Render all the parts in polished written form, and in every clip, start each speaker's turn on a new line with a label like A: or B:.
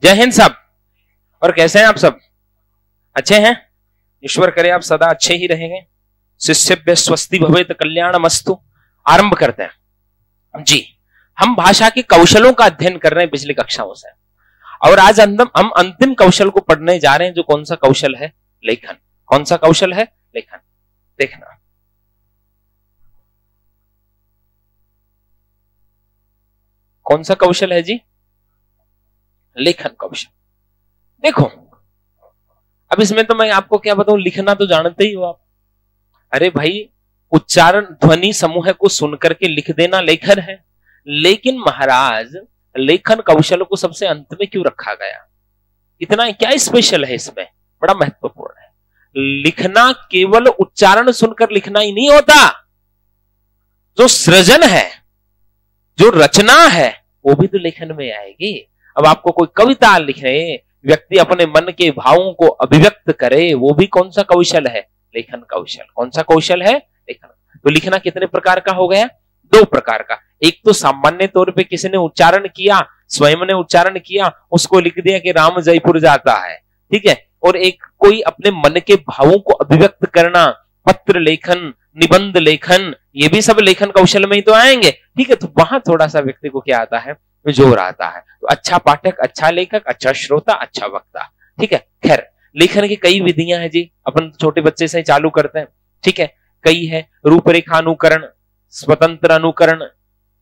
A: जय हिंद साहब। और कैसे हैं आप सब? अच्छे हैं? ईश्वर करे आप सदा अच्छे ही रहेंगे। शिष्यभ्य स्वस्ति भवेत कल्याणमस्तु। आरंभ करते हैं जी। हम भाषा के कौशलों का अध्ययन कर रहे हैं पिछली कक्षाओं से, और आज हम अंतिम कौशल को पढ़ने जा रहे हैं, जो कौन सा कौशल है? लेखन। कौन सा कौशल है? लेखन। देखना, कौन सा कौशल है जी? लेखन कौशल। देखो, अब इसमें तो मैं आपको क्या बताऊं, लिखना तो जानते ही हो आप। अरे भाई, उच्चारण ध्वनि समूह को सुनकर के लिख देना लेखन है। लेकिन महाराज, लेखन कौशल को सबसे अंत में क्यों रखा गया? इतना क्या स्पेशल है इसमें? बड़ा महत्वपूर्ण है। लिखना केवल उच्चारण सुनकर लिखना ही नहीं होता, जो सृजन है, जो रचना है, वो भी तो लेखन में आएगी। अब आपको कोई कविता लिखे, व्यक्ति अपने मन के भावों को अभिव्यक्त करे, वो भी कौन सा कौशल है? लेखन कौशल। कौन सा कौशल है? लेखन। तो लिखना कितने प्रकार का हो गया? दो प्रकार का। एक तो सामान्य तौर पे किसी ने उच्चारण किया, स्वयं ने उच्चारण किया, उसको लिख दिया कि राम जयपुर जाता है, ठीक है। और एक कोई अपने मन के भावों को अभिव्यक्त करना, पत्र लेखन, निबंध लेखन, ये भी सब लेखन कौशल में ही तो आएंगे, ठीक है। तो वहां थोड़ा सा व्यक्ति को क्या आता है? जोर आता है। तो अच्छा पाठक, अच्छा लेखक, अच्छा श्रोता, अच्छा वक्ता, ठीक है। खैर, लेखन की कई विधियां हैं जी, अपन छोटे बच्चे से चालू करते हैं, ठीक है। कई है, रूपरेखा अनुकरण, स्वतंत्र अनुकरण,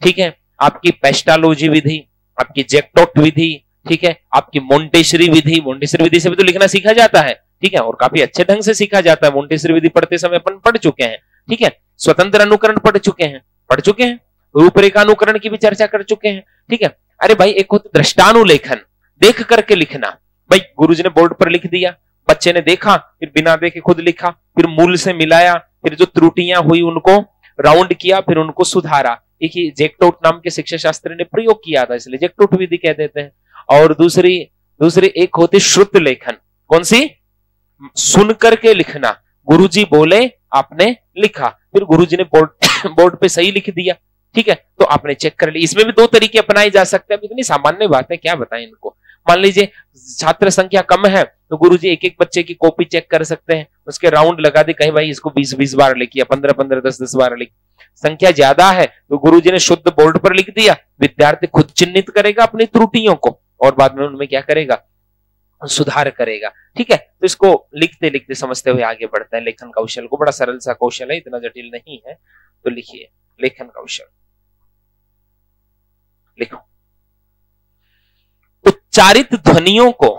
A: ठीक है, आपकी पेस्टालोजी विधि, आपकी जैक्टोट विधि, ठीक है, आपकी मोंटेसरी विधि। मोंटेसरी विधि से भी तो लिखना सीखा जाता है, ठीक है, और काफी अच्छे ढंग से सीखा जाता है। मोंटेसरी विधि पढ़ते समय अपन पढ़ चुके हैं, ठीक है। स्वतंत्र अनुकरण पढ़ चुके हैं। रूपरेखा अनुकरण की भी चर्चा कर चुके हैं, ठीक है। अरे भाई, एक होता दृष्टानुलेखन, देख करके लिखना। भाई, गुरुजी ने बोर्ड पर लिख दिया, बच्चे ने देखा, फिर बिना देखे खुद लिखा, फिर मूल से मिलाया, फिर जो त्रुटियां हुई उनको राउंड किया, फिर उनको सुधारा। एक ही जैक्टोट नाम के शिक्षा शास्त्री ने प्रयोग किया था, इसलिए जैक्टोट विधि कह देते हैं। और दूसरी एक होती श्रुत लेखन। कौन सी? सुन करके लिखना। गुरुजी बोले, आपने लिखा, फिर गुरुजी ने बोर्ड पे सही लिख दिया, ठीक है, तो आपने चेक कर लिया। इसमें भी दो तरीके अपनाए जा सकते हैं। इतनी सामान्य बात है, क्या बताएं इनको। मान लीजिए छात्र संख्या कम है, तो गुरुजी एक एक बच्चे की कॉपी चेक कर सकते हैं, उसके राउंड लगा दे, कहे भाई इसको 20-20 बार लिखिए, 15-15, 10-10 बार लिख। संख्या ज्यादा है तो गुरुजी ने शुद्ध बोर्ड पर लिख दिया, विद्यार्थी खुद चिन्हित करेगा अपनी त्रुटियों को, और बाद में उनमें क्या करेगा? सुधार करेगा, ठीक है। तो इसको लिखते लिखते समझते हुए आगे बढ़ते हैं। लेखन कौशल को, बड़ा सरल सा कौशल है, इतना जटिल नहीं है। तो लिखिए, लेखन कौशल लिखो। उच्चारित ध्वनियों को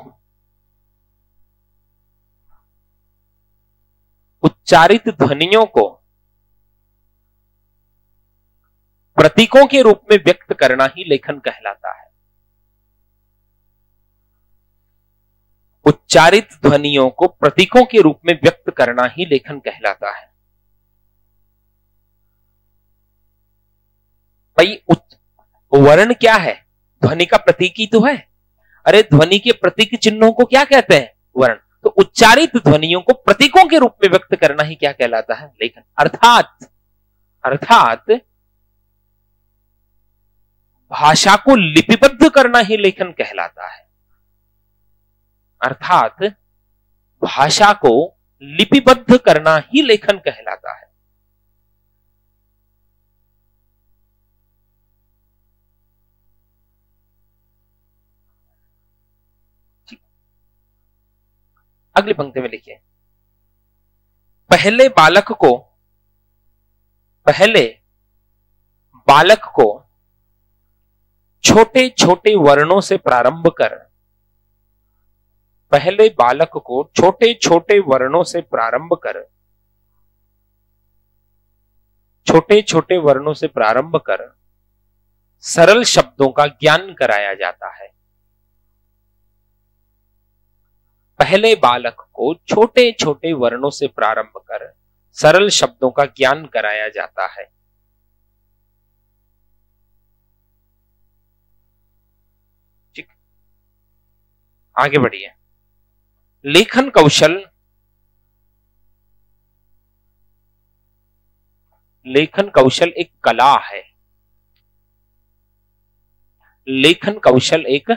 A: प्रतीकों के रूप में व्यक्त करना ही लेखन कहलाता है। उच्चारित ध्वनियों को प्रतीकों के रूप में व्यक्त करना ही लेखन कहलाता है। भाई, वर्ण क्या है? ध्वनि का प्रतीक ही तो है। अरे, ध्वनि के प्रतीक चिन्हों को क्या कहते हैं? वर्ण। तो उच्चारित ध्वनियों को प्रतीकों के रूप में व्यक्त करना ही क्या कहलाता है? लेखन। अर्थात भाषा को लिपिबद्ध करना ही लेखन कहलाता है। अर्थात भाषा को लिपिबद्ध करना ही लेखन कहलाता है। अगली पंक्ति में लिखिए, पहले बालक को छोटे छोटे वर्णों से प्रारंभ कर, पहले बालक को छोटे छोटे वर्णों से प्रारंभ कर, छोटे छोटे वर्णों से प्रारंभ कर सरल शब्दों का ज्ञान कराया जाता है। पहले बालक को छोटे छोटे वर्णों से प्रारंभ कर सरल शब्दों का ज्ञान कराया जाता है। ठीक, आगे बढ़िए। लेखन कौशल एक कला है। लेखन कौशल एक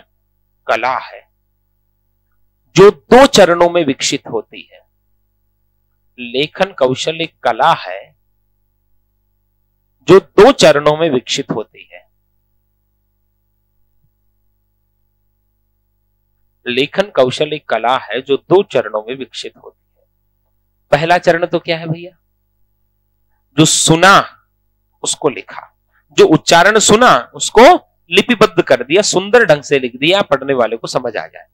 A: कला है। जो 2 चरणों में विकसित होती है। लेखन कौशल एक कला है जो 2 चरणों में विकसित होती है। लेखन कौशल एक कला है जो 2 चरणों में विकसित होती है। पहला चरण तो क्या है भैया? जो सुना उसको लिखा, जो उच्चारण सुना उसको लिपिबद्ध कर दिया, सुंदर ढंग से लिख दिया, पढ़ने वाले को समझ आ जाए।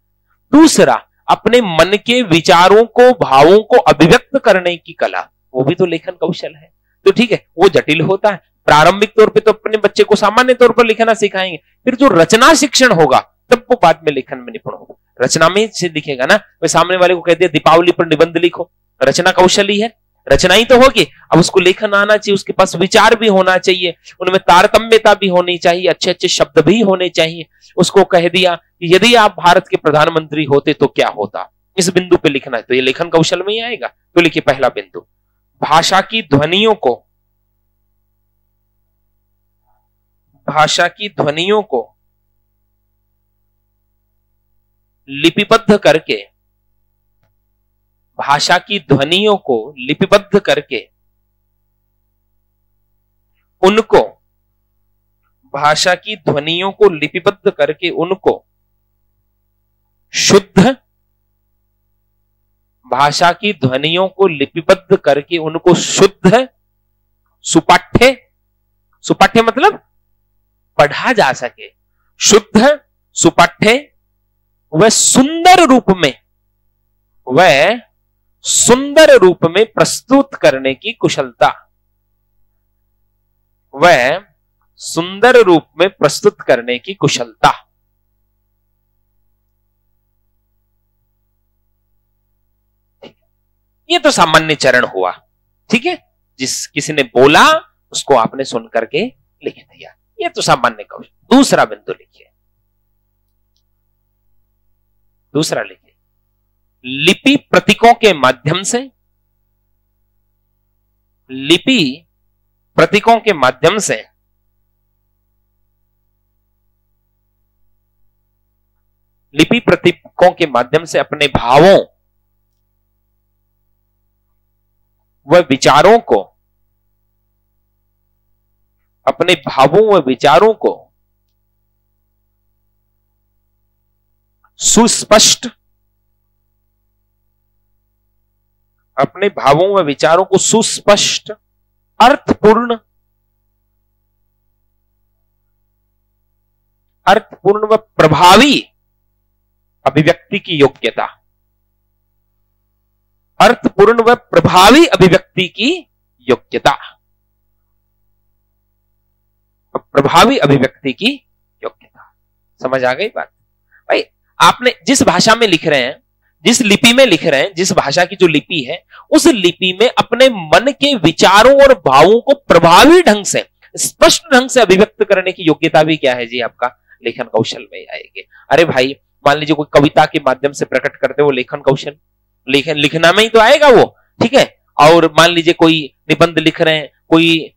A: दूसरा, अपने मन के विचारों को, भावों को अभिव्यक्त करने की कला, वो भी तो लेखन कौशल है। तो ठीक है, वो जटिल होता है। प्रारंभिक तौर पे तो अपने बच्चे को सामान्य तौर पर लिखना सिखाएंगे, फिर जो रचना शिक्षण होगा तब वो बाद में लेखन में निपुण होगा। रचना में से लिखेगा ना, वे सामने वाले को कह दिया दीपावली पर निबंध लिखो, रचना कौशल ही है, रचना ही तो होगी। अब उसको लेखन आना चाहिए, उसके पास विचार भी होना चाहिए, उनमें तारतम्यता भी होनी चाहिए, अच्छे अच्छे शब्द भी होने चाहिए। उसको कह दिया कि यदि आप भारत के प्रधानमंत्री होते तो क्या होता, इस बिंदु पे लिखना है, तो ये लेखन कौशल में ही आएगा। तो लिखिए पहला बिंदु, भाषा की ध्वनियों को, भाषा की ध्वनियों को लिपिबद्ध करके, भाषा की ध्वनियों को लिपिबद्ध करके उनको, भाषा की ध्वनियों को लिपिबद्ध करके उनको शुद्ध, भाषा की ध्वनियों को लिपिबद्ध करके उनको शुद्ध, सुपाठ्य, सुपाठ्य मतलब पढ़ा जा सके, शुद्ध, सुपाठ्य वह सुंदर रूप में, वह सुंदर रूप में प्रस्तुत करने की कुशलता, वह सुंदर रूप में प्रस्तुत करने की कुशलता। ये तो सामान्य चरण हुआ, ठीक है। जिस किसी ने बोला उसको आपने सुन करके लिख दिया, ये तो सामान्य कौशल। दूसरा बिंदु लिखिए, दूसरा लिखिए, लिपि प्रतीकों के माध्यम से, लिपि प्रतीकों के माध्यम से लिपि प्रतीकों के माध्यम से अपने भावों व विचारों को, अपने भावों व विचारों को सुस्पष्ट, अपने भावों व विचारों को सुस्पष्ट, अर्थपूर्ण, अर्थपूर्ण व प्रभावी अभिव्यक्ति की योग्यता, अर्थपूर्ण व प्रभावी अभिव्यक्ति की योग्यता, प्रभावी अभिव्यक्ति की योग्यता। समझ आ गई बात भाई? आपने जिस भाषा में लिख रहे हैं, जिस लिपि में लिख रहे हैं, जिस भाषा की जो लिपि है, उस लिपि में अपने मन के विचारों और भावों को प्रभावी ढंग से, स्पष्ट ढंग से अभिव्यक्त करने की योग्यता भी क्या है जी? आपका लेखन कौशल में आएगी। अरे भाई, मान लीजिए कोई कविता के माध्यम से प्रकट करते हो, लेखन कौशल, लेखन लिखना में ही तो आएगा वो, ठीक है। और मान लीजिए कोई निबंध लिख रहे हैं, कोई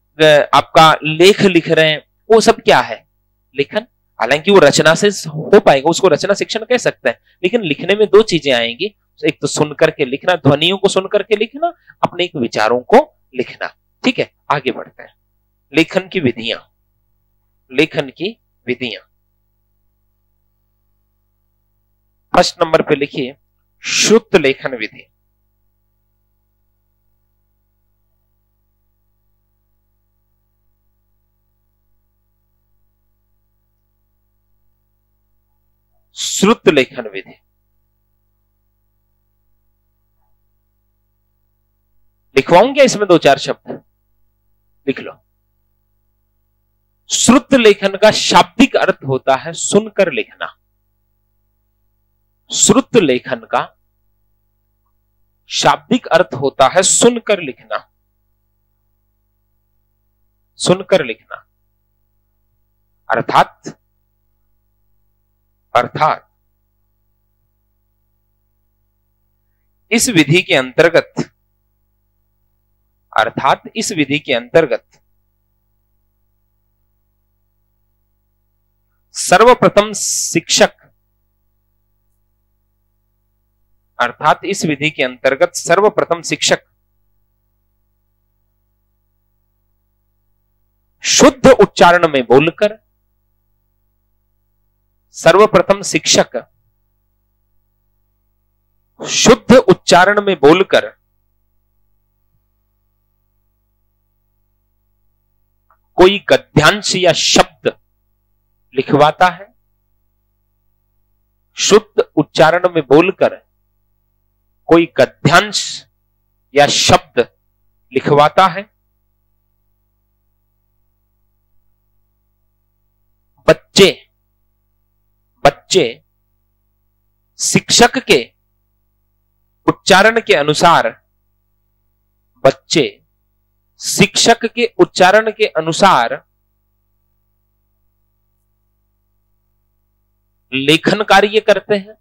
A: आपका लेख लिख रहे हैं, वो सब क्या है? लेखन। हालांकि वो रचना से हो पाएगा, उसको रचना शिक्षण कह सकते हैं, लेकिन लिखने में 2 चीजें आएंगी, एक तो सुन करके लिखना, ध्वनियों को सुन करके लिखना, अपने एक विचारों को लिखना, ठीक है। आगे बढ़ते हैं, लेखन की विधियां, लेखन की विधियां। फर्स्ट नंबर पे लिखिए शुद्ध लेखन विधि। श्रुत लेखन विधि। लिखवाऊं क्या इसमें 2-4 शब्द? लिख लो। श्रुत लेखन का शाब्दिक अर्थ होता है सुनकर लिखना। श्रुत लेखन का शाब्दिक अर्थ होता है सुनकर लिखना, सुनकर लिखना। अर्थात इस विधि के अंतर्गत, अर्थात इस विधि के अंतर्गत सर्वप्रथम शिक्षक अर्थात इस विधि के अंतर्गत सर्वप्रथम शिक्षक शुद्ध उच्चारण में बोलकर, सर्वप्रथम शिक्षक शुद्ध उच्चारण में बोलकर कोई गद्यांश या शब्द लिखवाता है। शुद्ध उच्चारण में बोलकर कोई गद्यांश या शब्द लिखवाता है। बच्चे शिक्षक के उच्चारण के अनुसार, बच्चे शिक्षक के उच्चारण के अनुसार लेखन कार्य करते हैं।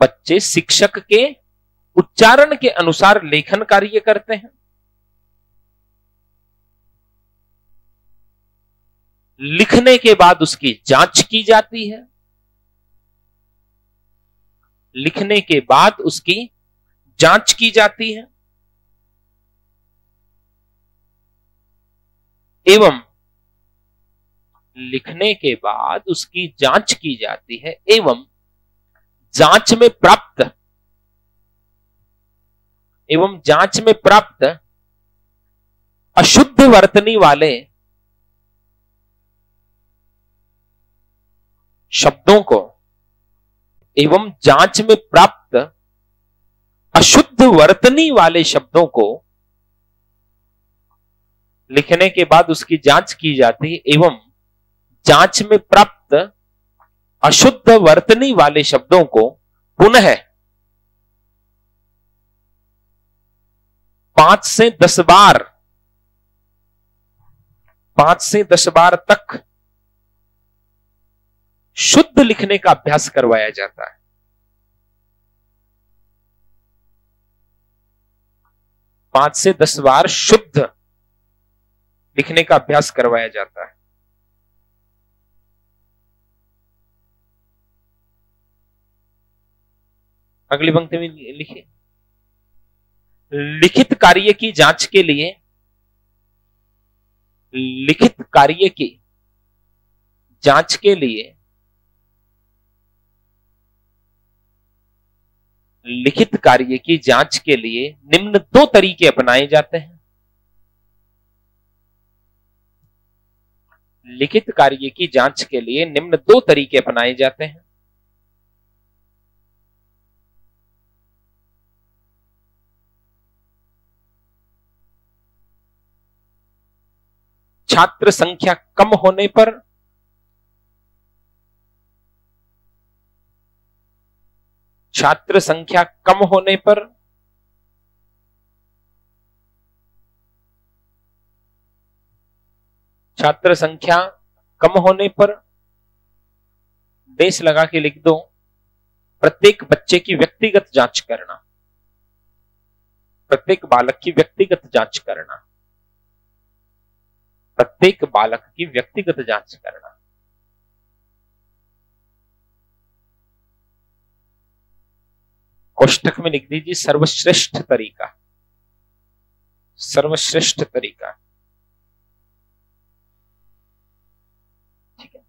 A: बच्चे शिक्षक के उच्चारण के अनुसार लेखन कार्य करते हैं। लिखने के बाद उसकी जांच की जाती है। लिखने के बाद उसकी जांच की जाती है एवं लिखने के बाद उसकी जांच की जाती है एवं जांच में प्राप्त अशुद्ध वर्तनी वाले शब्दों को, एवं जांच में प्राप्त अशुद्ध वर्तनी वाले शब्दों को लिखने के बाद उसकी जांच की जाती है एवं जांच में प्राप्त अशुद्ध वर्तनी वाले शब्दों को पुनः 5 से 10 बार तक शुद्ध लिखने का अभ्यास करवाया जाता है। 5 से 10 बार शुद्ध लिखने का अभ्यास करवाया जाता है। अगली पंक्ति में लिखिए, लिखित कार्य की जांच के लिए, लिखित कार्य की जांच के लिए लिखित कार्य की जांच के लिए निम्न 2 तरीके अपनाए जाते हैं। लिखित कार्य की जांच के लिए निम्न 2 तरीके अपनाए जाते हैं। छात्र संख्या कम होने पर छात्र संख्या कम होने पर छात्र संख्या कम होने पर डेश लगा के लिख दो, प्रत्येक बच्चे की व्यक्तिगत जांच करना, प्रत्येक बालक की व्यक्तिगत जांच करना, प्रत्येक बालक की व्यक्तिगत जांच करना। कोष्ठक में लिख दीजिए सर्वश्रेष्ठ तरीका, सर्वश्रेष्ठ तरीका। ठीक है,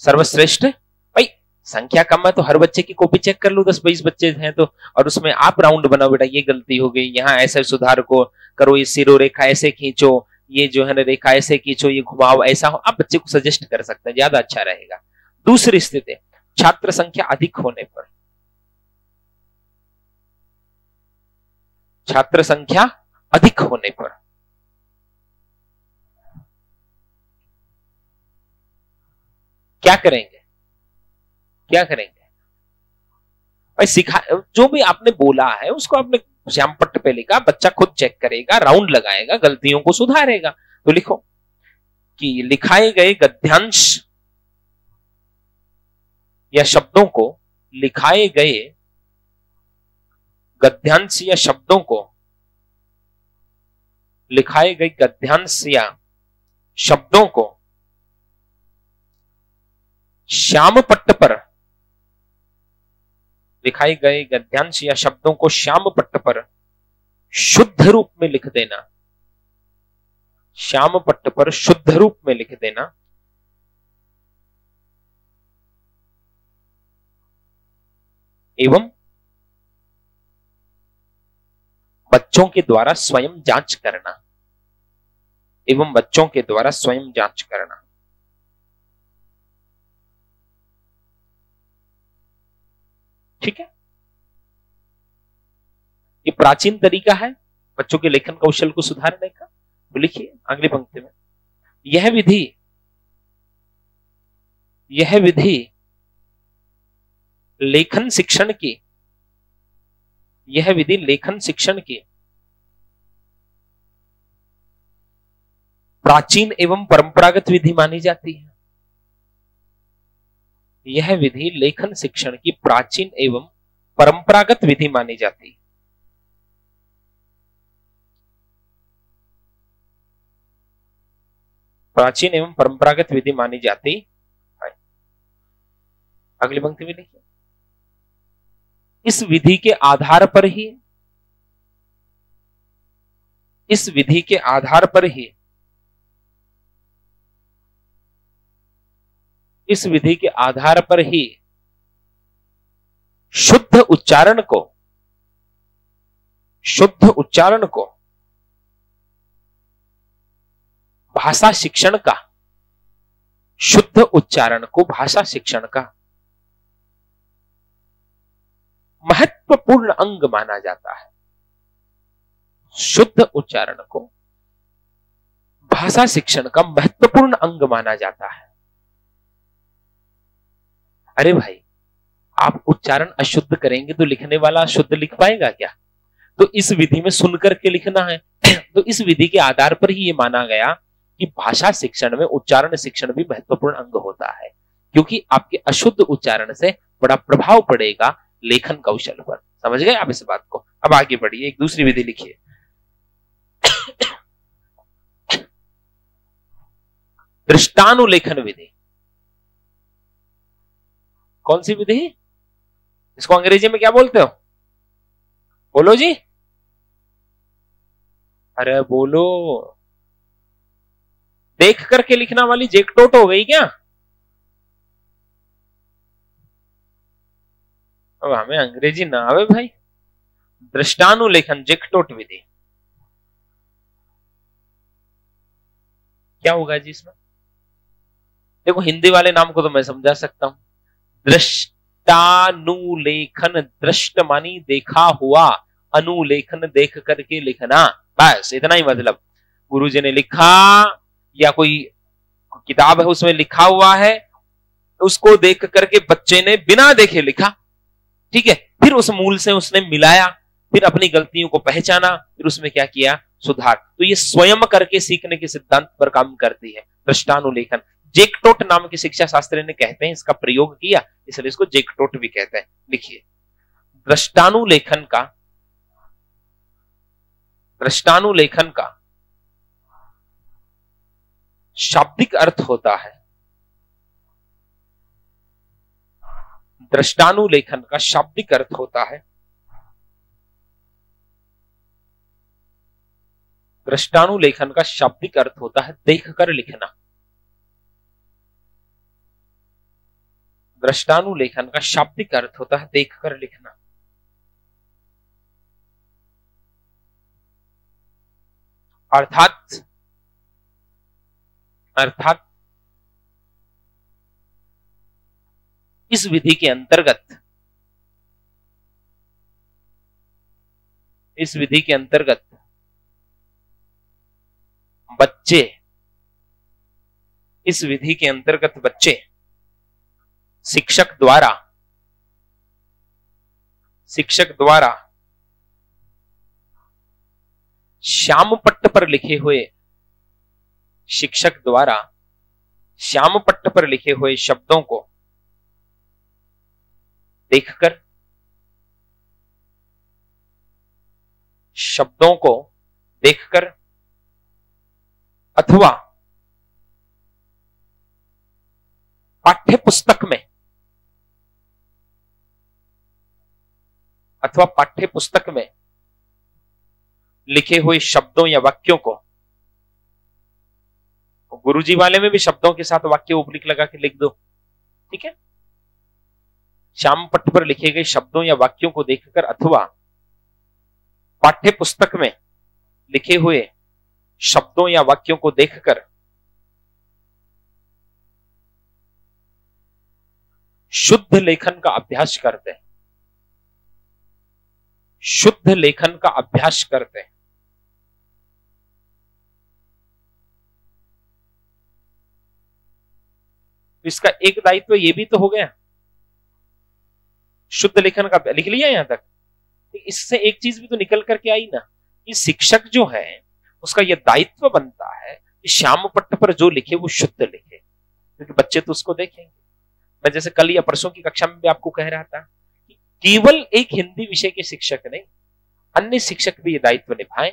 A: सर्वश्रेष्ठ। भाई संख्या कम है तो हर बच्चे की कॉपी चेक कर लो, 10-20 बच्चे हैं तो, और उसमें आप राउंड बनाओ, बेटा ये गलती हो गई, यहाँ ऐसे सुधार को करो, ये सिरो रेखा ऐसे खींचो, ये जो है ना रेखा ऐसे खींचो, ये घुमाओ, ऐसा हो। आप बच्चे को सजेस्ट कर सकते हैं, ज्यादा अच्छा रहेगा। दूसरी स्थिति, छात्र संख्या अधिक होने पर, छात्र संख्या अधिक होने पर क्या करेंगे, क्या करेंगे भाई? सिखा, जो भी आपने बोला है उसको आपने श्यामपट्ट पे लिखा, बच्चा खुद चेक करेगा, राउंड लगाएगा, गलतियों को सुधारेगा। तो लिखो कि लिखाए गए गद्यांश या शब्दों को, लिखाए गए गद्यांश या शब्दों को, लिखाए गए गद्यांश या शब्दों को श्यामपट्ट पर दिखाए गए गद्यांश या शब्दों को श्याम पट्ट पर शुद्ध रूप में लिख देना, श्याम पट्ट पर शुद्ध रूप में लिख देना, एवं बच्चों के द्वारा स्वयं जांच करना, एवं बच्चों के द्वारा स्वयं जांच करना। ठीक है, ये प्राचीन तरीका है बच्चों के लेखन कौशल को सुधारने का। तो लिखिए अगली पंक्ति में, यह विधि लेखन शिक्षण की, यह विधि लेखन शिक्षण की प्राचीन एवं परंपरागत विधि मानी जाती है। यह विधि लेखन शिक्षण की प्राचीन एवं परंपरागत विधि मानी जाती है। प्राचीन एवं परंपरागत विधि मानी जाती है। अगली पंक्ति में लिखिए, इस विधि के आधार पर ही, इस विधि के आधार पर ही, इस विधि के आधार पर ही शुद्ध उच्चारण को, शुद्ध उच्चारण को भाषा शिक्षण का, शुद्ध उच्चारण को भाषा शिक्षण का महत्वपूर्ण अंग माना जाता है। शुद्ध उच्चारण को भाषा शिक्षण का महत्वपूर्ण अंग माना जाता है। अरे भाई, आप उच्चारण अशुद्ध करेंगे तो लिखने वाला शुद्ध लिख पाएगा क्या? तो इस विधि में सुनकर के लिखना है। तो इस विधि के आधार पर ही यह माना गया कि भाषा शिक्षण में उच्चारण शिक्षण भी महत्वपूर्ण अंग होता है, क्योंकि आपके अशुद्ध उच्चारण से बड़ा प्रभाव पड़ेगा लेखन कौशल पर। समझ गए आप इस बात को? अब आगे बढ़िए, एक दूसरी विधि लिखिए। दृष्टानुलेखन विधि। कौन सी विधि? इसको अंग्रेजी में क्या बोलते हो? बोलो जी, अरे बोलो। देख करके लिखना वाली जेकटोट हो गई क्या? अब हमें अंग्रेजी ना आवे भाई। दृष्टानुलेखन जेकटोट विधि क्या होगा जी इसमें? देखो, हिंदी वाले नाम को तो मैं समझा सकता हूं। दृष्टानुलेखन, दृष्ट मानी देखा हुआ, अनुलेखन देख करके लिखना, बस इतना ही मतलब। गुरुजी ने लिखा या कोई किताब है उसमें लिखा हुआ है, उसको देख करके बच्चे ने बिना देखे लिखा, ठीक है, फिर उस मूल से उसने मिलाया, फिर अपनी गलतियों को पहचाना, फिर उसमें क्या किया? सुधार। तो ये स्वयं करके सीखने के सिद्धांत पर काम करती है दृष्टानुलेखन। जेकटोट नाम के शिक्षा शास्त्री ने कहते हैं इसका प्रयोग किया, इसलिए इसको जेकटोट भी कहते हैं। लिखिए, दृष्टानुलेखन का, दृष्टानुलेखन का शाब्दिक अर्थ होता है, दृष्टानुलेखन का शाब्दिक अर्थ होता है, दृष्टानुलेखन का शाब्दिक अर्थ होता है देखकर लिखना। दृष्टानुलेखन का शाब्दिक अर्थ होता है देखकर लिखना। अर्थात इस विधि के अंतर्गत, इस विधि के अंतर्गत बच्चे, इस विधि के अंतर्गत बच्चे शिक्षक द्वारा श्यामपट्ट पर लिखे हुए, शिक्षक द्वारा श्यामपट्ट पर लिखे हुए शब्दों को देखकर, शब्दों को देखकर अथवा पाठ्य पुस्तक में अथवा पाठ्य पुस्तक में लिखे हुए शब्दों या वाक्यों को, गुरुजी वाले में भी शब्दों के साथ वाक्य उपलिख लगा के लिख दो, ठीक है। श्याम पट्ट पर लिखे गए शब्दों या वाक्यों को देखकर अथवा पाठ्य पुस्तक में लिखे हुए शब्दों या वाक्यों को देखकर शुद्ध लेखन का अभ्यास करते हैं, शुद्ध लेखन का अभ्यास करते हैं। इसका एक दायित्व ये भी तो हो गया, शुद्ध लेखन का लिख लिया यहां तक। इससे एक चीज भी तो निकल करके आई ना कि शिक्षक जो है उसका यह दायित्व बनता है कि श्याम पट्ट पर जो लिखे वो शुद्ध लिखे, क्योंकि बच्चे तो उसको देखेंगे। मैं जैसे कल या परसों की कक्षा में भी आपको कह रहा था कि केवल एक हिंदी विषय के शिक्षक नहीं, अन्य शिक्षक भी ये दायित्व निभाएं।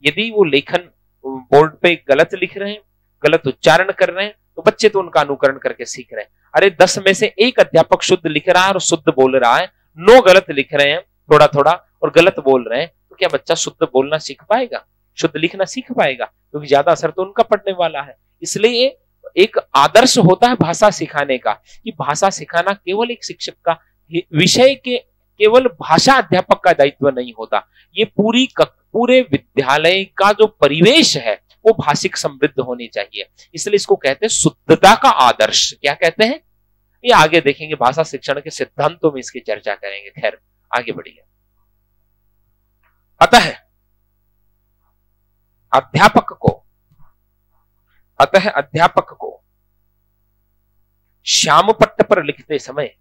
A: यदि वो लेखन बोर्ड पे गलत लिख रहे हैं, गलत उच्चारण कर रहे हैं, तो बच्चे तो उनका अनुकरण करके सीख रहे हैं। अरे 10 में से एक अध्यापक शुद्ध लिख रहा है और शुद्ध बोल रहा है, 9 गलत लिख रहे हैं थोड़ा थोड़ा और गलत बोल रहे हैं, तो क्या बच्चा शुद्ध बोलना सीख पाएगा, शुद्ध लिखना सीख पाएगा? क्योंकि ज्यादा असर तो उनका पड़ने वाला है। इसलिए एक आदर्श होता है भाषा सिखाने का, कि भाषा सिखाना केवल एक शिक्षक का विषय के केवल भाषा अध्यापक का दायित्व नहीं होता। ये पूरे विद्यालय का जो परिवेश है वो भाषिक समृद्ध होनी चाहिए। इसलिए इसको कहते हैं शुद्धता का आदर्श। क्या कहते हैं? ये आगे देखेंगे, भाषा शिक्षण के सिद्धांतों में इसकी चर्चा करेंगे। खैर आगे बढ़िए। अतः अध्यापक को श्याम पट्ट पर लिखते समय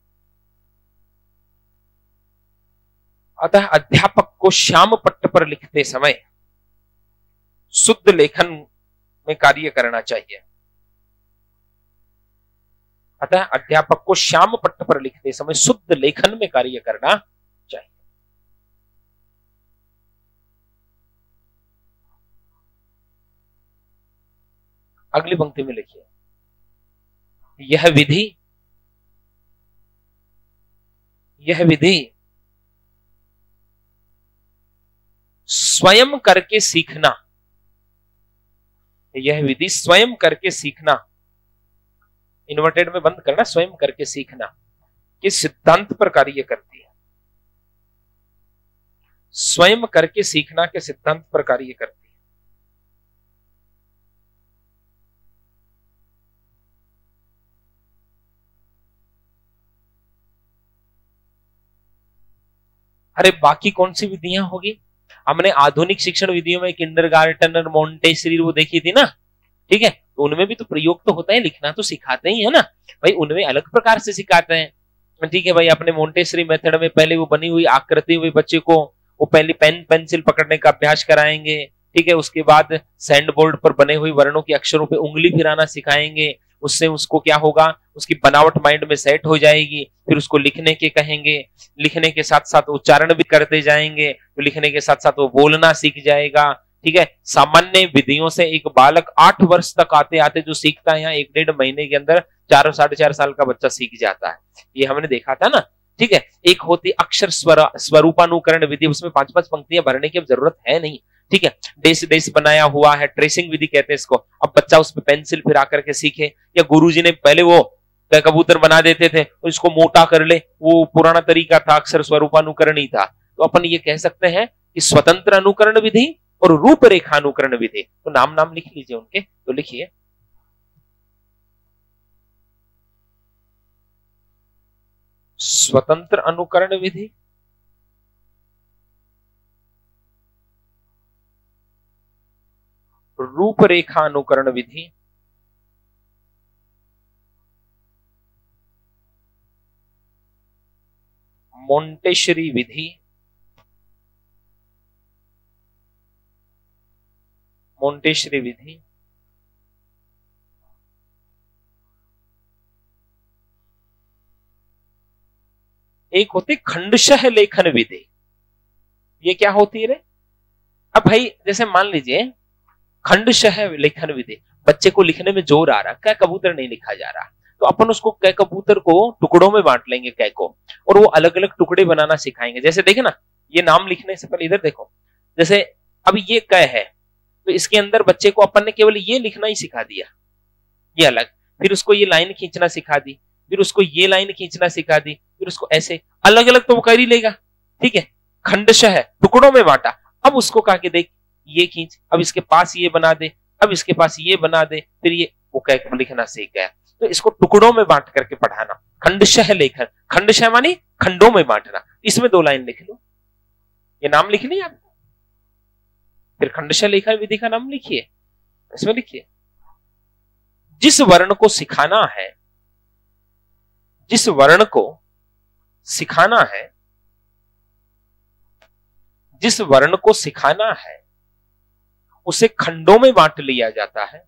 A: शुद्ध लेखन में कार्य करना चाहिए। अतः अध्यापक को श्याम पट्ट पर लिखते समय शुद्ध लेखन में कार्य करना चाहिए। अगली पंक्ति में लिखिए, यह विधि स्वयं करके सीखना, यह विधि स्वयं करके सीखना, इन्वर्टेड में बंद करना, स्वयं करके सीखना के सिद्धांत पर कार्य करती है। स्वयं करके सीखना के सिद्धांत पर कार्य करती है। अरे बाकी कौन सी विधियां होगी? हमने आधुनिक शिक्षण विधियों में किंडरगार्टन और मोंटेसरी वो देखी थी ना, ठीक है, तो उनमें भी तो प्रयोग तो होता है, लिखना तो सिखाते ही है ना भाई, उनमें अलग प्रकार से सिखाते हैं। ठीक है भाई, अपने मोंटेसरी मेथड में पहले वो बनी हुई आकृति हुई बच्चे को वो पहले पेन पेंसिल पकड़ने का अभ्यास कराएंगे, ठीक है, उसके बाद सैंड बोर्ड पर बने हुए वर्णों के अक्षरों पे उंगली फिराना सिखाएंगे। उससे उसको क्या होगा, उसकी बनावट माइंड में सेट हो जाएगी। फिर उसको लिखने के कहेंगे, लिखने के साथ साथ उच्चारण भी करते जाएंगे, तो लिखने के साथ साथ वो बोलना सीख जाएगा। ठीक है, सामान्य विधियों से एक बालक 8 वर्ष तक आते आते जो सीखता है, यहाँ 1-1.5 महीने के अंदर 4 साढ़े 4 साल का बच्चा सीख जाता है। ये हमने देखा था ना, ठीक है। एक होती अक्षर स्वरूपानुकरण विधि, उसमें 5-5 पंक्तियां भरने की अब जरूरत है नहीं, ठीक है, डेस डेस बनाया हुआ है, ट्रेसिंग विधि कहते हैं इसको। अब बच्चा उस पर पेंसिल फिरा करके सीखे, या गुरुजी ने पहले वो कबूतर बना देते थे और इसको मोटा कर ले, वो पुराना तरीका था, अक्षर स्वरूपानुकरण ही था। तो अपन ये कह सकते हैं कि स्वतंत्र अनुकरण विधि और रूपरेखानुकरण विधि। तो नाम लिख लीजिए उनके, तो लिखिए स्वतंत्र अनुकरण विधि, रूपरेखा अनुकरण विधि, मोंटेसरी विधि, मोंटेसरी विधि, एक होती खंडशः लेखन विधि। ये क्या होती है रे? अब भाई जैसे मान लीजिए खंडशः लेखन विधि, बच्चे को लिखने में जोर आ रहा, क्या कबूतर नहीं लिखा जा रहा, तो तो अपन उसको कै कबूतर को टुकड़ों में बांट लेंगे, कै को, और वो अलग अलग टुकड़े बनाना सिखाएंगे। जैसे देखे ना, ये नाम लिखने से पहले इधर देखो, जैसे अब ये कै है, तो इसके अंदर बच्चे को अपन ने केवल ये लिखना ही सिखा दिया, ये अलग, फिर उसको ये लाइन खींचना सिखा दी, फिर उसको ये लाइन खींचना सिखा दी, फिर उसको ऐसे अलग अलग तो वो कर ही लेगा, ठीक है। खंडशः टुकड़ों में बांटा, अब उसको कहा कि देख ये खींच, अब इसके पास ये बना दे, अब इसके पास ये बना दे, फिर ये, वो कै को लिखना सीख गया। तो इसको टुकड़ों में बांट करके पढ़ाना, खंडशः लेखन, खंडशः मानी खंडों में बांटना। इसमें 2 लाइन लिख लो, ये नाम लिख लिया आपने, फिर खंडशः लेखन विधि का नाम लिखिए, इसमें लिखिए जिस वर्ण को सिखाना है, जिस वर्ण को सिखाना है, जिस वर्ण को सिखाना है उसे खंडों में बांट लिया जाता है।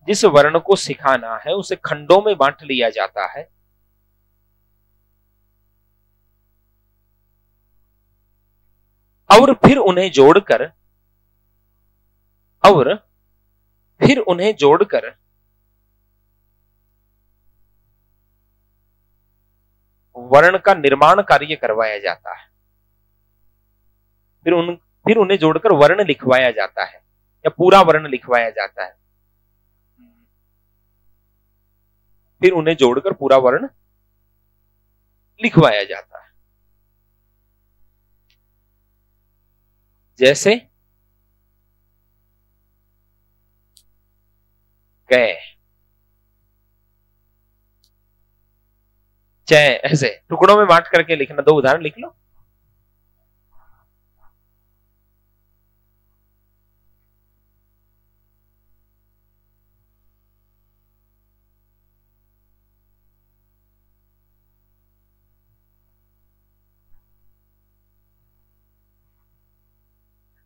A: जिस वर्ण को सिखाना है उसे खंडों में बांट लिया जाता है। और फिर उन्हें जोड़कर, और फिर उन्हें जोड़कर वर्ण का निर्माण कार्य करवाया जाता है। फिर उन्हें जोड़कर वर्ण लिखवाया जाता है, या पूरा वर्ण लिखवाया जाता है। फिर उन्हें जोड़कर पूरा वर्ण लिखवाया जाता है। जैसे कै, च, ऐसे टुकड़ों में बांट करके लिखना। 2 उदाहरण लिख लो।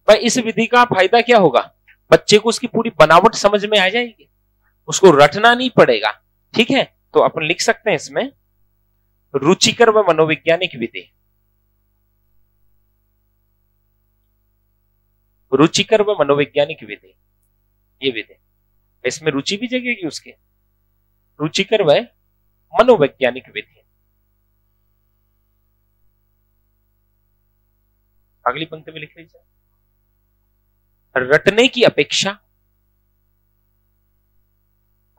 A: भाई इस विधि का फायदा क्या होगा, बच्चे को उसकी पूरी बनावट समझ में आ जाएगी, उसको रटना नहीं पड़ेगा, ठीक है। तो अपन लिख सकते हैं इसमें रुचिकर व मनोवैज्ञानिक विधि, रुचिकर व मनोवैज्ञानिक विधि, ये विधि, इसमें रुचि भी जगेगी उसके, रुचिकर व मनोवैज्ञानिक विधि। अगली पंक्ति में लिख लीजिए, रटने की अपेक्षा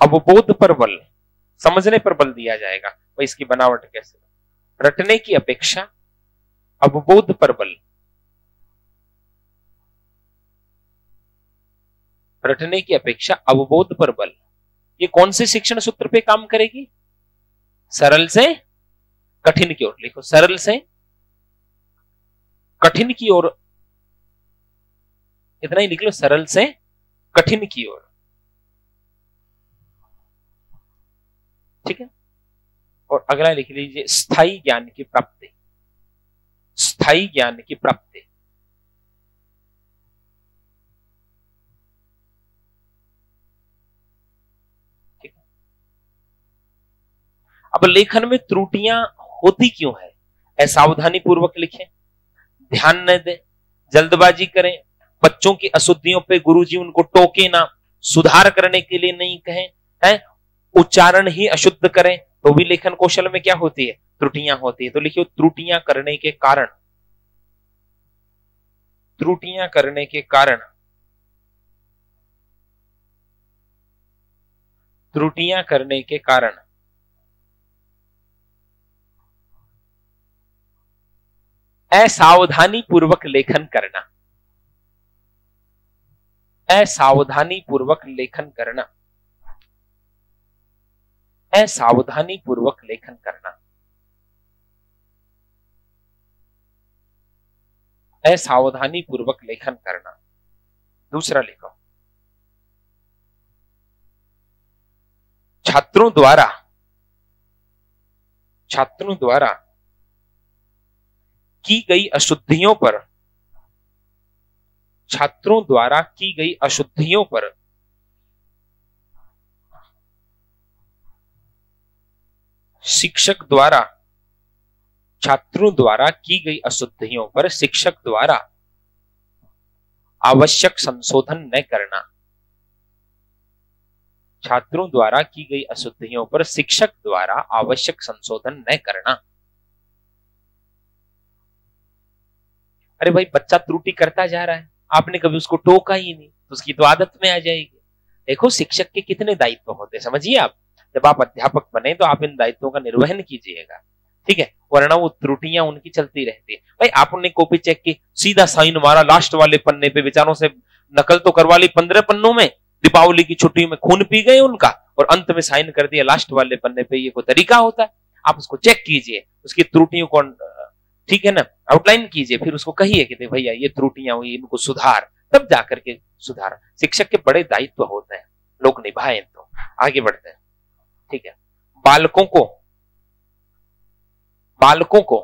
A: अवबोध पर बल, समझने पर बल दिया जाएगा। भाई इसकी बनावट कैसे, रटने की अपेक्षा अवबोध पर बल, रटने की अपेक्षा अवबोध पर बल। ये कौन से शिक्षण सूत्र पे काम करेगी, सरल से कठिन की ओर। लिखो सरल से कठिन की ओर, इतना ही लिख लो, सरल से कठिन की ओर, ठीक है। और अगला लिख लीजिए स्थायी ज्ञान की प्राप्ति, स्थायी ज्ञान की प्राप्ति। ठीक है। अब लेखन में त्रुटियां होती क्यों है, असावधानी पूर्वक लिखें, ध्यान न दें, जल्दबाजी करें, बच्चों की अशुद्धियों पे गुरुजी उनको टोके ना, सुधार करने के लिए नहीं कहें, है उच्चारण ही अशुद्ध करें, तो भी लेखन कौशल में क्या होती है, त्रुटियां होती है। तो लिखिए त्रुटियां करने के कारण, त्रुटियां करने के कारण, त्रुटियां करने के कारण असावधानी पूर्वक लेखन करना, असावधानी पूर्वक लेखन करना, असावधानी पूर्वक लेखन करना, असावधानी पूर्वक लेखन करना। दूसरा लिखो, छात्रों द्वारा की गई अशुद्धियों पर, छात्रों द्वारा की गई अशुद्धियों पर शिक्षक द्वारा, छात्रों द्वारा की गई अशुद्धियों पर शिक्षक द्वारा आवश्यक संशोधन न करना, छात्रों द्वारा की गई अशुद्धियों पर शिक्षक द्वारा आवश्यक संशोधन न करना। अरे भाई बच्चा त्रुटि करता जा रहा है, आपने कभी उसको टोका ही नहीं, तो उसकी तो आदत में आ जाएगी। देखो शिक्षक के कितने दायित्व होते हैं, समझिए आप। जब आप अध्यापक बने तो आप इन दायित्वों का निर्वहन कीजिएगा, ठीक है, वरना वो त्रुटियां उनकी चलती रहती है। भाई आपने कॉपी चेक की, सीधा साइन मारा लास्ट वाले पन्ने पे, बेचारों से नकल तो करवा ली 15 पन्नों में, दीपावली की छुट्टी में खून पी गए उनका, और अंत में साइन कर दिया लास्ट वाले पन्ने पे। ये कोई तरीका होता है? आप उसको चेक कीजिए, उसकी त्रुटियों को, ठीक है ना, आउटलाइन कीजिए, फिर उसको कहिए कि भैया ये त्रुटियां हुई, इनको सुधार, तब जाकर के सुधार। शिक्षक के बड़े दायित्व होते हैं, लोग निभाएं। तो आगे बढ़ते हैं, ठीक है। बालकों को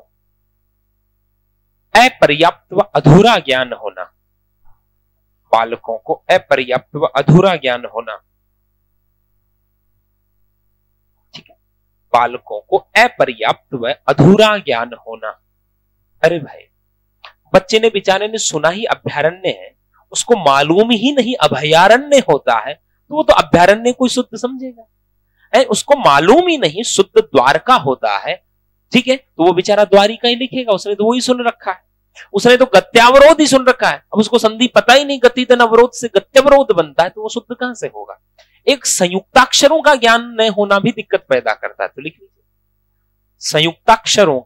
A: अपर्याप्त व अधूरा ज्ञान होना, बालकों को अपर्याप्त व अधूरा ज्ञान होना, ठीक है, बालकों को अपर्याप्त व अधूरा ज्ञान होना। अरे भाई बच्चे ने बेचारे ने सुना ही अभयारण्य है, उसको मालूम ही नहीं अभयारण्य होता है, तो वो तो अभयारण्य को शुद्ध समझेगा। उसको मालूम ही नहीं शुद्ध द्वारका होता है, ठीक है, तो वो बेचारा द्वारिका ही लिखेगा, उसने तो वही सुन रखा है, उसने तो गत्यावरोध ही सुन रखा है। अब उसको संधि पता ही नहीं, गति तन अवरोध से गत्यावरोध बनता है, तो वो शुद्ध कहां से होगा? एक संयुक्ताक्षरों का ज्ञान न होना भी दिक्कत पैदा करता है। तो लिख लीजिए, संयुक्ताक्षरों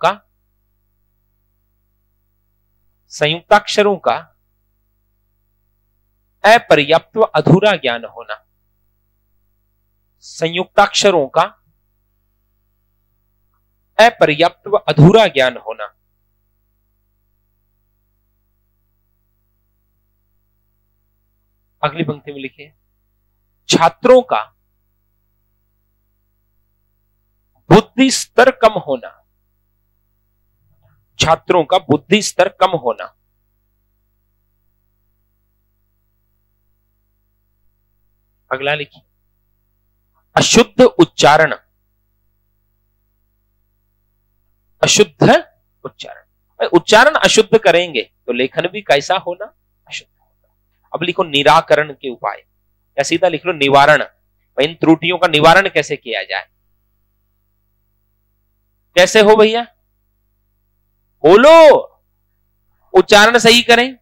A: का अपर्याप्त व अधूरा ज्ञान होना, संयुक्ताक्षरों का अपर्याप्त व अधूरा ज्ञान होना। अगली पंक्ति में लिखिए, छात्रों का बुद्धि स्तर कम होना, छात्रों का बुद्धि स्तर कम होना। अगला लिखिए, अशुद्ध उच्चारण, अशुद्ध उच्चारण। उच्चारण अशुद्ध करेंगे तो लेखन भी कैसा होना? अशुद्ध होगा। अब लिखो निराकरण के उपाय, या सीधा लिख लो निवारण। इन त्रुटियों का निवारण कैसे किया जाए? कैसे हो भैया, बोलो। उच्चारण सही करें,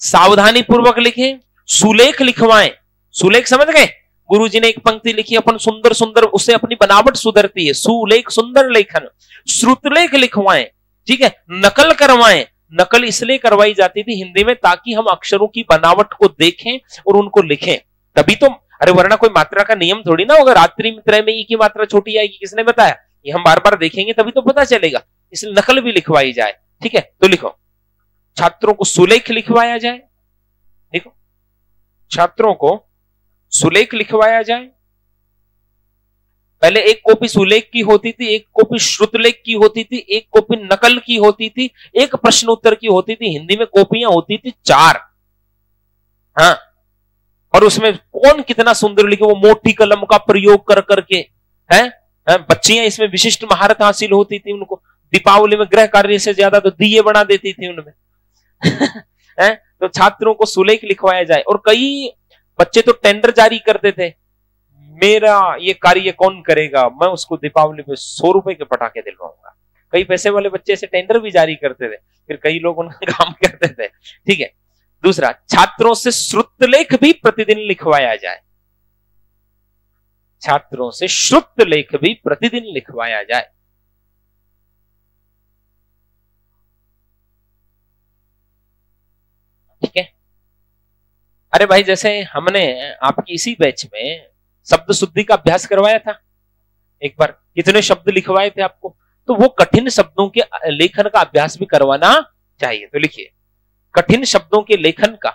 A: सावधानी पूर्वक लिखें, सुलेख लिखवाएं। सुलेख समझ गए? गुरुजी ने एक पंक्ति लिखी, अपन सुंदर सुंदर, उससे अपनी बनावट सुधरती है। सुलेख सुंदर लेखन, श्रुतलेख लिखवाएं, ठीक है, नकल करवाएं। नकल इसलिए करवाई जाती थी हिंदी में ताकि हम अक्षरों की बनावट को देखें और उनको लिखें, तभी तो। अरे वरना कोई मात्रा का नियम थोड़ी ना होगा, रात्रि में त्रय में ई की मात्रा छोटी आएगी, किसने बताया? ये हम बार बार देखेंगे तभी तो पता चलेगा, इसलिए नकल भी लिखवाई जाए, ठीक है। तो लिखो, छात्रों को सुलेख लिखवाया जाए। देखो, छात्रों को सुलेख लिखवाया जाए। पहले एक कॉपी सुलेख की होती थी, एक कॉपी श्रुतलेख की होती थी, एक कॉपी नकल की होती थी, एक प्रश्न उत्तर की होती थी। हिंदी में कॉपियां होती थी 4। हाँ, और उसमें कौन कितना सुंदर लिखे, वो मोटी कलम का प्रयोग कर करके है। बच्चियां इसमें विशिष्ट महारत हासिल होती थी उनको। दीपावली में गृह कार्य से ज्यादा तो दिए बना देती थी उनमें। है, तो छात्रों को सुलेख लिखवाया जाए। और कई बच्चे तो टेंडर जारी करते थे, मेरा ये कार्य कौन करेगा, मैं उसको दीपावली पे 100 रुपए के पटाखे दिलवाऊंगा। कई पैसे वाले बच्चे से टेंडर भी जारी करते थे, फिर कई लोग उनका काम करते थे, ठीक है। दूसरा, छात्रों से श्रुतलेख भी प्रतिदिन लिखवाया जाए। छात्रों से श्रुतलेख भी प्रतिदिन लिखवाया जाए। ठीक है। अरे भाई, जैसे हमने आपकी इसी बैच में शब्द शुद्धि का अभ्यास करवाया था एक बार, कितने शब्द लिखवाए थे आपको, तो वो कठिन शब्दों के लेखन का अभ्यास भी करवाना चाहिए। तो लिखिए, कठिन शब्दों के लेखन का,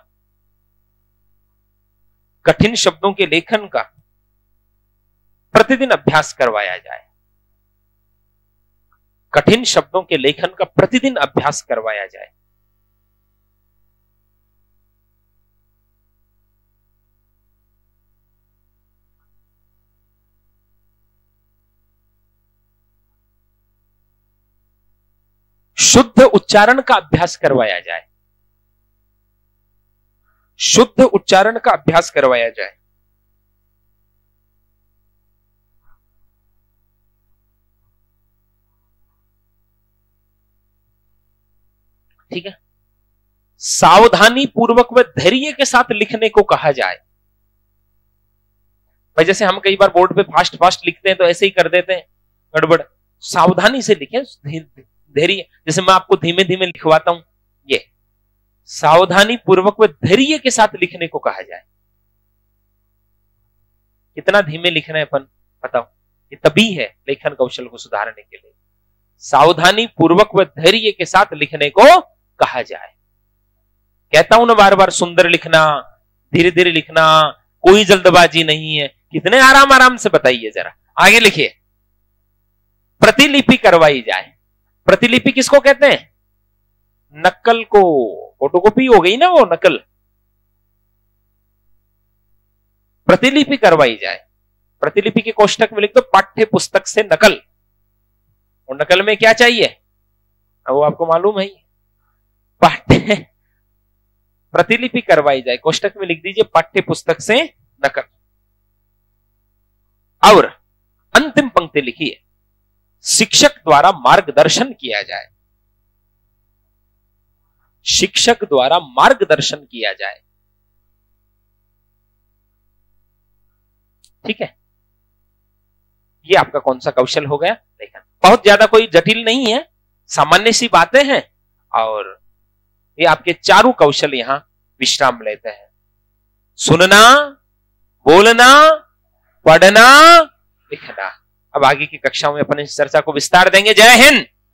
A: कठिन शब्दों के लेखन का प्रतिदिन अभ्यास करवाया जाए। कठिन शब्दों के लेखन का प्रतिदिन अभ्यास करवाया जाए। शुद्ध उच्चारण का अभ्यास करवाया जाए। शुद्ध उच्चारण का अभ्यास करवाया जाए। ठीक है, सावधानी पूर्वक व धैर्य के साथ लिखने को कहा जाए। भाई जैसे हम कई बार बोर्ड पे फास्ट फास्ट लिखते हैं तो ऐसे ही कर देते हैं गड़बड़, सावधानी से लिखें, धैर्य, जैसे मैं आपको धीमे धीमे लिखवाता हूं, ये सावधानी पूर्वक व धैर्य के साथ लिखने को कहा जाए। कितना धीमे लिखना है अपन बताओ, ये तभी है लेखन कौशल को सुधारने के लिए। सावधानी पूर्वक व धैर्य के साथ लिखने को कहा जाए। कहता हूं ना बार बार, सुंदर लिखना, धीरे धीरे लिखना, कोई जल्दबाजी नहीं है। कितने आराम आराम से बताइए जरा, आगे लिखिए। प्रतिलिपि करवाई जाए। प्रतिलिपि किसको कहते हैं? नकल को। फोटोकॉपी हो गई ना वो नकल, प्रतिलिपि करवाई जाए। प्रतिलिपि के कोष्टक में लिख दो पाठ्य पुस्तक से नकल। और नकल में क्या चाहिए वो आपको मालूम है, पाठ्य प्रतिलिपि करवाई जाए, कोष्टक में लिख दीजिए पाठ्य पुस्तक से नकल। और अंतिम पंक्ति लिखिए, शिक्षक द्वारा मार्गदर्शन किया जाए। शिक्षक द्वारा मार्गदर्शन किया जाए। ठीक है, ये आपका कौन सा कौशल हो गया? लेखन। बहुत ज्यादा कोई जटिल नहीं है, सामान्य सी बातें हैं, और ये आपके चारों कौशल यहां विश्राम लेते हैं। सुनना, बोलना, पढ़ना, लिखना। अब आगे की कक्षाओं में अपन इस चर्चा को विस्तार देंगे। जय हिंद।